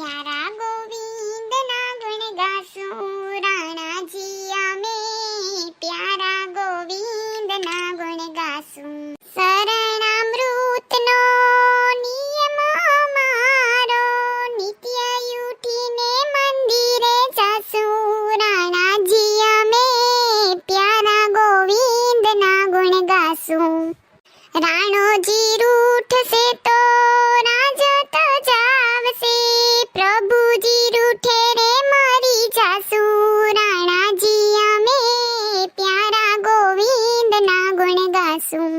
प्यारा गोविंद ना गुण गासूं राणाजी અમે પ્યારા ગોવિંદ ના ગુણ ગાसूं શરણામૃતનો નિયમ મારો નિત્ય ઉઠીને મંદિરે જાસું રાણાજી અમે પ્યારા ગોવિંદ ના ગુણ ગાसूं રાણોજી રૂઠશે તો રાજ તજાવશે પ્રભુજી રૂઠે રે મરી જાસું રાણાજી અમે પ્યારા ગોવિંદ ના ગુણ ગાસું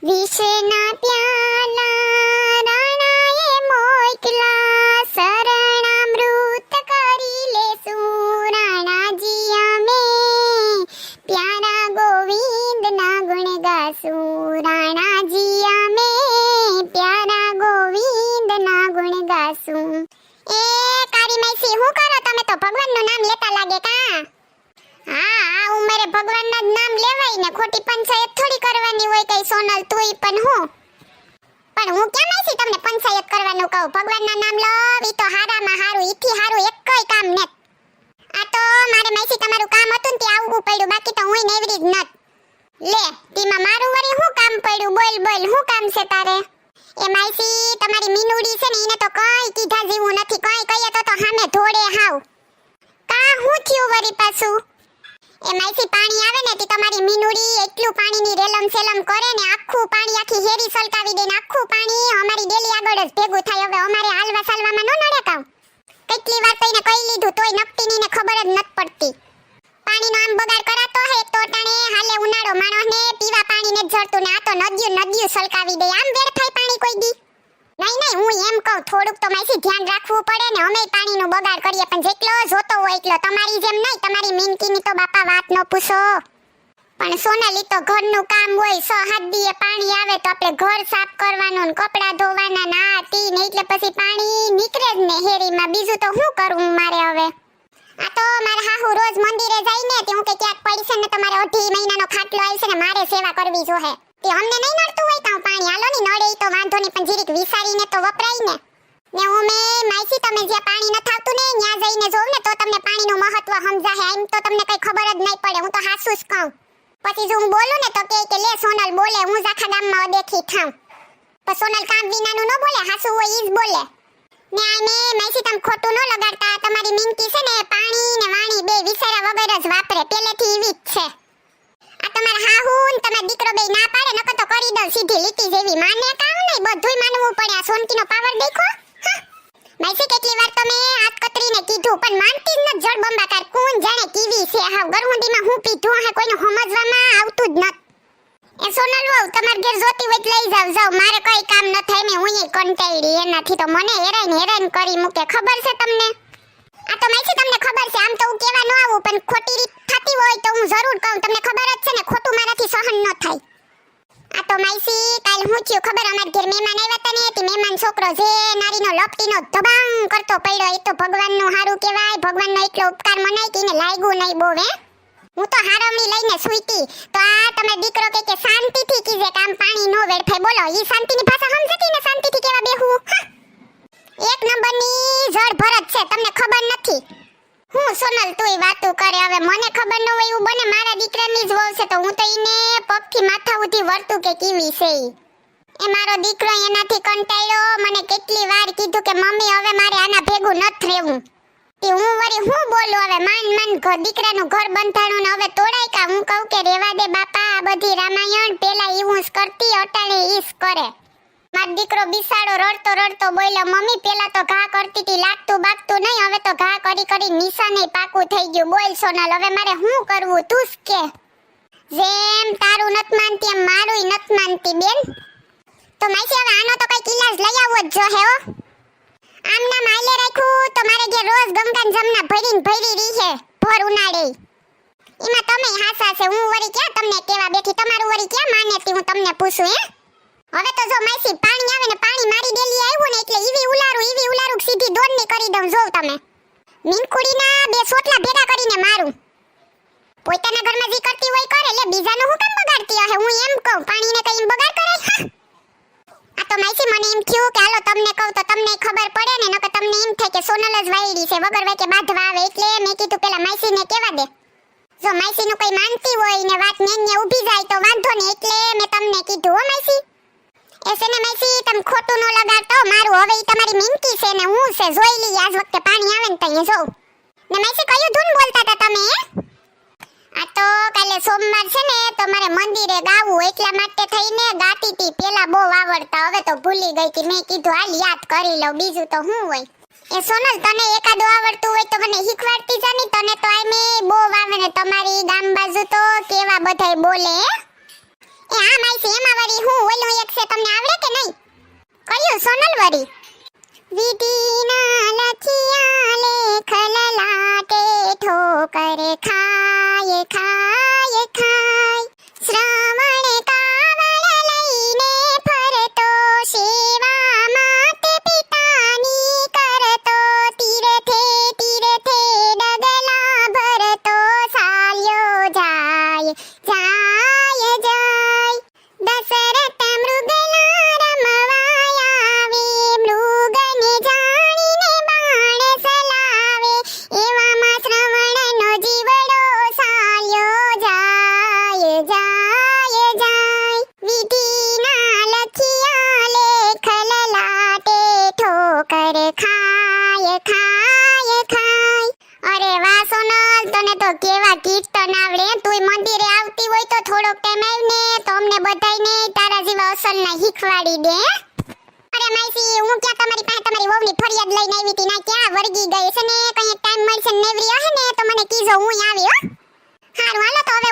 વિષના પ્યાલા રાણાએ મોકલા શરણામૃત કરી લેસું રાણાજી અમે પ્યારા ગોવિંદ ના ગુણ ગાસું રાણાજી અમે પ્યારા ગોવિંદ ના ગુણ ગાસું એ કારી મૈસી હું કરો તમે તો ભગવાનનું નામ લેતા લાગે કા હા આ ઉંમરે ભગવાનના જ નામ લેવાય ને ખોટી પંચાયત થોડી કરવાની હોય કઈ સોનલ તુંય પણ હું કેમ મૈસી તમને પંચાયત કરવાનું કહું ભગવાનના નામ લો ઈ તો હારામાં હારું ઈથી હારું એકય કામ ને આ તો મારે મૈસી તમારું કામ હતું ને તે આવવું પડ્યું બાકી તો હુંય નેવરી જ નત લે તીમાં મારું વરી હું કામ પડ્યું બોલ બોલ હું કામ છે તારે એ માઈસી તમારી મીનુડી છે ને એને તો કઈ કીધા જેવું નથી કઈ કહીએ તો સામે ધોડે હાવ કા હું થયું વરી પાછું એ માઈસી પાણી આવે ને તે તમારી મીનુડી એટલું પાણીની રેલમ સેલમ કરે ને આખું પાણી આખી હેરી સલકાવી દે ને આખું પાણી અમારી ડેલી આગળ જ ભેગું થાય હવે અમારે હાલવા સાલવામાં ન નડે કાવ કેટલી વાર તો એને કહી લીધું તોય નકટીની ને ખબર જ નત પડતી પાણીનો આમ બગાડ કરાતો હે તો ટાણે હાલે ઉનાળો માણસને પીવા પાણીને જ જડતું ને આ તો નદીયું સલકાવી દે આમ વેડફાય પાણી કોઈ દી નહીં હું એમ કહું થોડુંક તો માઈસી ધ્યાન રાખવું પડે ને અમે પાણીનો બગાડ કરીએ પણ જેટલો જોતો હોય એટલો તમારી જેમ નહીં તમારી મિનકીની તો બાપા વાત ન પૂછો પણ સોનાલી તો ઘરનું કામ હોય 6-7 દીએ પાણી આવે તો આપણે ઘર સાફ કરવાનું ને કપડાં ધોવાના ના તી ને એટલે પછી પાણી નીકળે જ ને હેરીમાં બીજું તો શું કરું મારે હવે આ તો મારા હાહુ રોજ મંદિરે જઈને તે હું કે ક્યાંક પડી છે ને તમારે 2.5 મહિનાનો ખાટલો આવી છે ને મારે સેવા કરવી જોહે તે અમને નહીં નડતું હોય તો પાણી હાલો ની નડે ઈ તો વાંધો નહીં પણ જીરીક વિસારીને તો વપરાય ને હું મે માઈસી તમે જ્યાં પાણી ન થાવતું ને ત્યાં જઈને જોવ ને તો તમને પાણીનું મહત્વ સમજાય એમ તો તમને કઈ ખબર જ નહીં પડે હું તો હાસુ જ કહું પછી જો હું બોલું ને તો કે લે સોનલ બોલે હું આખા ગામમાં અદેખી થાઉં પણ સોનલ કામ વિનાનું ન બોલે હાસુ હોય ઈ જ બોલે ને આને માઈસી તમ ખોટું ન લગાડતા તમારી મિનકી છે ને પાણી ને વાણી બે વિસારા વગર જ વાપરે પહેલેથી ઈવી જ છે આ તમારા હાહુ ને તમારો દીકરો બે ના પાડે નકર તો કરી દઉં સીધી લીટી જેવી માને કામ નહીં બધુંય માનવું પડે આ સોનકીનો પાવર દેખો માઈસી કેટલી વાર તમે હાથ કતરીને કીધું પણ માનતી જ ન જળ બંબાકાર કોણ જાણે કીવી છે હાવ ગરહુંડીમાં હું પીધું હે કોઈને સમજવામાં આવતું જ નત એ સોનલ વહુ તમાર ઘેર જોતી હોય લઈ જાવ મારે કઈ કામ ન થાય ને હું કંટાળી એનાથી તો મને હેરાન કરી મૂકે ખબર છે તમને આ તો માઈસી તમને ખબર છે આમ તો હું કેવા ન આવું પણ ખોટી રીત થતી હોય તો હું જરૂર કહું તમને ખબર જ છે ને ખોટું મારાથી સહન ન થાય આ તો માઈસી કાલ હું થયું ખબર અમાર ઘેર મહેમાન આવ્યા હતા ને તે મહેમાન છોકરો જે નારીનો લપટીનો ધબાંગ કરતો પડ્યો એ તો ભગવાનનું હારું કહેવાય ભગવાનનો એટલો ઉપકાર મનાય કે એને લાગ્યું નહીં બહુ હે હું તો હારમણી લઈને સુઈતી તો આ તમારો દીકરો કે શાંતિથી કીજે કામ પાણી નો વેડફાય બોલો ઈ શાંતિની ભાષા સમજતી ને શાંતિથી કેવા બેહું એક નંબરની જળ ભરત છે તમને ખબર નથી હું સોનલ તુંય વાતું કરે હવે મને ખબર ન હોય એવું બને મારા દીકરાની જ વહુ છે તો હું તો ઈને પગથી માથા ઉધી વર્તું કે કેવી છે એ મારો દીકરો એનાથી કંટાળ્યો મને કેટલી વાર કીધું કે મમ્મી હવે મારે આના ભેગું નથ રહેવું તે હું વળી હું બોલું હવે માન દીકરાનું ઘર બંધાણું ને હવે તોડાય કા હું કહું કે રેવા દે બાપા આ બધી રામાયણ પેલા ઈવું જ કરતી અટાણે ઈસ કરે મારો દીકરો બિસાડો રડતો બોલ્યો મમ્મી પેલા તો ઘા કરતી હતી લાગતું બાગતું નહીં હવે તો ઘા કરી નિશાને પાકું થઈ ગયું બોલ સોનલ હવે મારે શું કરવું તું જ કે જેમ તારું નત માનતી એમ મારુંય નત માનતી બેન તો માઈસી હવે આનો તો કઈક ઈલાજ લઈ આવવો જ જો હે હો આમના માલે રાખ્યું તો મારે જે રોજ ગંગાન જમના ભરી રહી છે ભર ઉનાળે એમાં તમે હાસા છે હું વળી ક્યાં તમને કેવા બેઠી તમારું વળી ક્યાં માનેતી હું તમને પૂછું હવે તો જો માઈસી પાણી આવે ને પાણી મારી ડેલી આવ્યું ને એટલે ઈવી ઉલારું સીધી દોડની કરી દઉં જોવ તમે મીનકુડીના બે સોટલા ભેગા કરીને મારું પોતાના ઘરમાં જે કરતી હોય કરે લે બીજાનું હું કેમ બગાડતી હે હું એમ કહું પાણીને કઈ બગાડ કરે આ તો માસી મને એમ થયું કે હાલો તમને કહું તો તમને ખબર પડે ને, નકર તમને એમ થાય કે સોનલ જ વાયડી છે, વગર વાકે બાંધવા આવે, એટલે મેં કીધું પેલા માસીને કહેવા દે. જો માસીનું કોઈ માનતી હોય ને વાત ન્યા ઊભી જાય તો વાંધો ને, એટલે મેં તમને કીધું. હો માસી, એસે ને માસી તમે ખોટું ન લગાડતો, મારું હવે ઈ તમારી મિનકી છે ને હું છે, જોઈ લઈ આજ વખતે પાણી આવે ને તઈએ જોઉં. ને માસી કયું ધૂન બોલતા હતા તમે? આ તો કાલે સોમવાર છે ને તો મારે મંદિરે ગાવું, એટલા માટે થઈને ગાતી હતી. પેલા બહુ આવડતા, હવે તો ભૂલી ગઈ કે મેં કીધું હાલ યાદ કરી લઉં, બીજું તો શું હોય. એ સોનલ તને એકાદું આવડતું હોય તો મને શીખવાડતી જા ની, તને તો આમે બહુ આવે ને, તમારી ગામ બાજુ તો કેવા બધાય બોલે. એ હા માસી, એમાં વળી હું ઓલું એક છે, તમને આવડે કે નહીં? કયું સોનલ વળી? વિધિના લખિયા લેખ લલાટે ઠોકર ખાય ખાય ખાય, શ્રવણ કાવળ લઈને ફરતો, સેવા માતે પિતાની કરતો, તીર્થે તીર્થે ડગલા ભરતો, ચાલ્યો જાય જાય જાય. દશરથ મૃગલા રમવાય આવે, મૃગને જાણીને બાણ ચલાવે, એવામાં શ્રવણનો જીવડો ચાલ્યો જાય જાય જાય. વિધિના લખિયા લેખ લલાટે ઠોકર ખાય ખાય ખાય. અરે વાહ સોનલ, તને તો કેવા કીર્તન આવડે. તુંય મંદિરે આવતી હોય તો થોડોક ટાઈમ આવને તો અમને બધાયને તારા જેવા અસલના શીખવાડી દે. અરે માસી, હું ક્યાં તમારી પાસે તમારી વહુની ફરિયાદ લઈને આવી હતી, ના ક્યાં વળગી ગઈ છે ને, કઈ ટાઈમ મળશે ને નેવરી હે ને તો મને કીજો, હું આવી. હો હારું, હાલો તો હવે